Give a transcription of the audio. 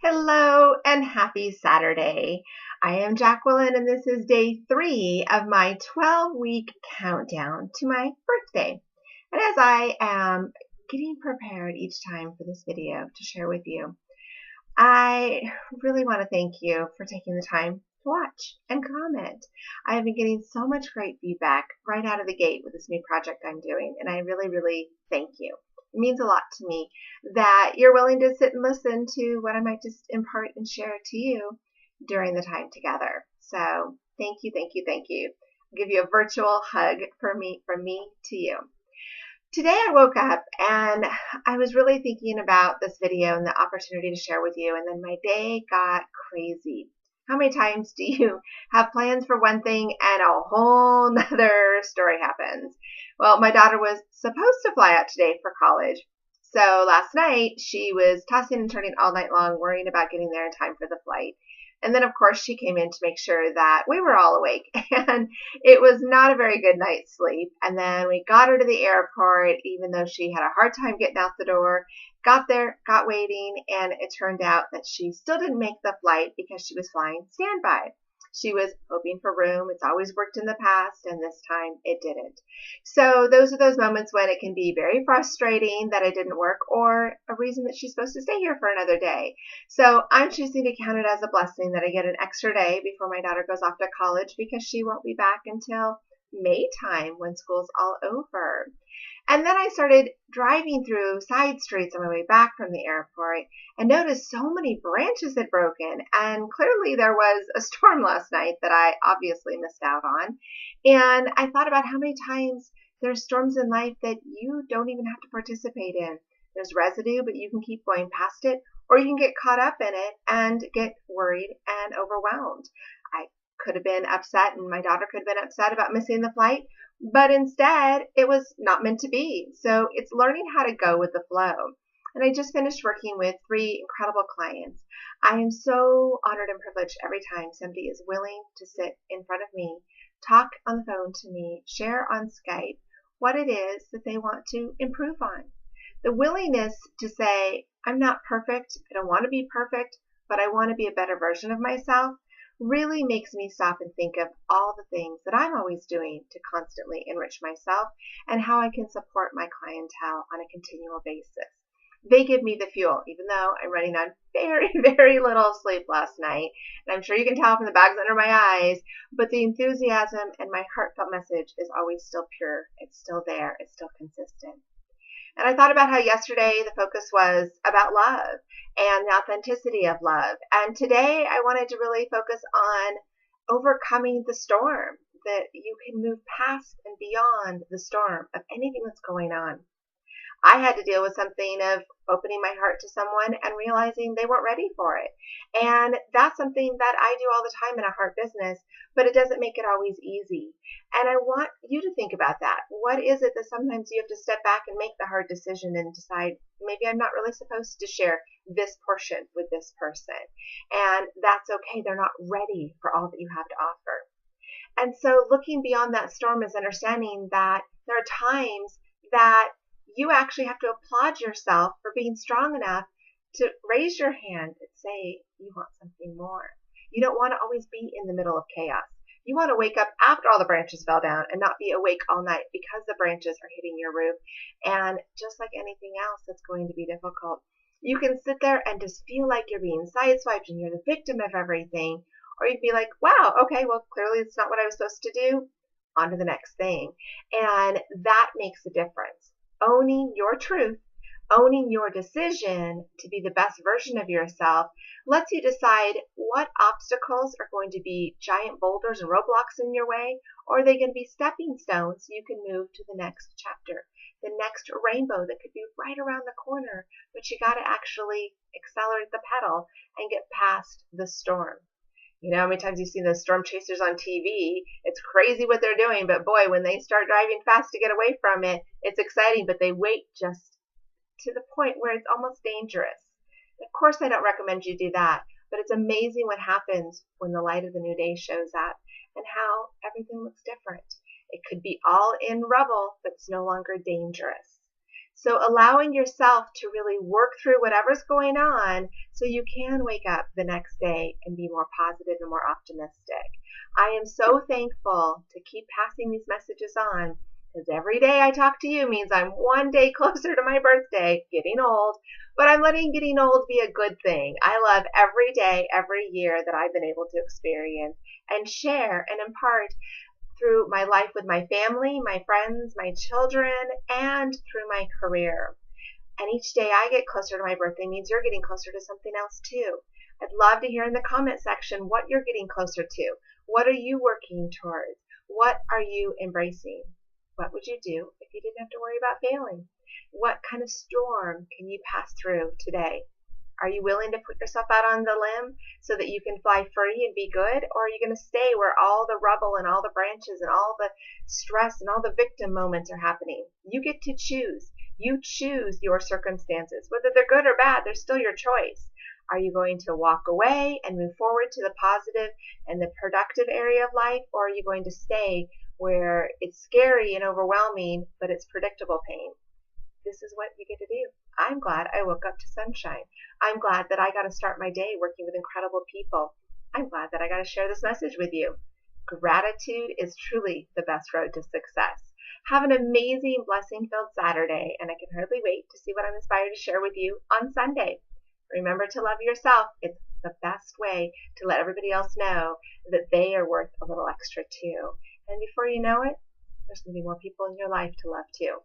Hello and happy Saturday. I am Jacqueline and this is day 3 of my 12-week countdown to my birthday. And as I am getting prepared each time for this video to share with you, I really want to thank you for taking the time to watch and comment. I have been getting so much great feedback right out of the gate with this new project I'm doing, and I really thank you. It means a lot to me that you're willing to sit and listen to what I might just impart and share to you during the time together. So thank you. I'll give you a virtual hug from me to you. Today I woke up and I was really thinking about this video and the opportunity to share with you, and then my day got crazy. How many times do you have plans for one thing and a whole nother story happens? Well, my daughter was supposed to fly out today for college. So last night she was tossing and turning all night long, worrying about getting there in time for the flight. And then, of course, she came in to make sure that we were all awake. And it was not a very good night's sleep. And then we got her to the airport, even though she had a hard time getting out the door. Got there, got waiting, and it turned out that she still didn't make the flight because she was flying standby. She was hoping for room. It's always worked in the past, and this time it didn't. So those are those moments when it can be very frustrating that it didn't work, or a reason that she's supposed to stay here for another day. So I'm choosing to count it as a blessing that I get an extra day before my daughter goes off to college, because she won't be back until May time when school's all over. And then I started driving through side streets on my way back from the airport and noticed so many branches had broken. And clearly there was a storm last night that I obviously missed out on. And I thought about how many times there's storms in life that you don't even have to participate in. There's residue, but you can keep going past it, or you can get caught up in it and get worried and overwhelmed. I could have been upset, and my daughter could have been upset about missing the flight, but instead it was not meant to be. So it's learning how to go with the flow. And I just finished working with 3 incredible clients. I am so honored and privileged every time somebody is willing to sit in front of me, talk on the phone to me, share on Skype what it is that they want to improve on. The willingness to say, I'm not perfect, I don't want to be perfect, but I want to be a better version of myself, really makes me stop and think of all the things that I'm always doing to constantly enrich myself and how I can support my clientele on a continual basis. They give me the fuel, even though I'm running on very little sleep last night. And I'm sure you can tell from the bags under my eyes, but the enthusiasm and my heartfelt message is always still pure. It's still there. It's still consistent. And I thought about how yesterday the focus was about love and the authenticity of love. And today I wanted to really focus on overcoming the storm, that you can move past and beyond the storm of anything that's going on. I had to deal with something of opening my heart to someone and realizing they weren't ready for it. And that's something that I do all the time in a heart business, but it doesn't make it always easy. And I want you to think about that. What is it that sometimes you have to step back and make the hard decision and decide, maybe I'm not really supposed to share this portion with this person. And that's okay. They're not ready for all that you have to offer. And so looking beyond that storm is understanding that there are times that you actually have to applaud yourself for being strong enough to raise your hand and say you want something more. You don't want to always be in the middle of chaos. You want to wake up after all the branches fell down and not be awake all night because the branches are hitting your roof. And just like anything else that's going to be difficult, you can sit there and just feel like you're being sideswiped and you're the victim of everything. Or you'd be like, wow, okay, well, clearly it's not what I was supposed to do. On to the next thing. And that makes a difference. Owning your truth, owning your decision to be the best version of yourself lets you decide what obstacles are going to be giant boulders and roadblocks in your way, or are they going to be stepping stones so you can move to the next chapter, the next rainbow that could be right around the corner, but you got to actually accelerate the pedal and get past the storm. You know how many times you've seen those storm chasers on TV? It's crazy what they're doing, but boy, when they start driving fast to get away from it, it's exciting, but they wait just to the point where it's almost dangerous. Of course, I don't recommend you do that, but it's amazing what happens when the light of the new day shows up and how everything looks different. It could be all in rubble, but it's no longer dangerous. So allowing yourself to really work through whatever's going on so you can wake up the next day and be more positive and more optimistic. I am so thankful to keep passing these messages on, because every day I talk to you means I'm one day closer to my birthday, getting old, but I'm letting getting old be a good thing. I love every day, every year that I've been able to experience and share and impart through my life with my family, my friends, my children, and through my career. And each day I get closer to my birthday means you're getting closer to something else too. I'd love to hear in the comment section what you're getting closer to. What are you working towards? What are you embracing? What would you do if you didn't have to worry about failing? What kind of storm can you pass through today? Are you willing to put yourself out on the limb so that you can fly free and be good? Or are you going to stay where all the rubble and all the branches and all the stress and all the victim moments are happening? You get to choose. You choose your circumstances. Whether they're good or bad, they're still your choice. Are you going to walk away and move forward to the positive and the productive area of life? Or are you going to stay where it's scary and overwhelming, but it's predictable pain? This is what you get to do. I'm glad I woke up to sunshine. I'm glad that I got to start my day working with incredible people. I'm glad that I got to share this message with you. Gratitude is truly the best road to success. Have an amazing, blessing-filled Saturday, and I can hardly wait to see what I'm inspired to share with you on Sunday. Remember to love yourself. It's the best way to let everybody else know that they are worth a little extra too. And before you know it, there's going to be more people in your life to love too.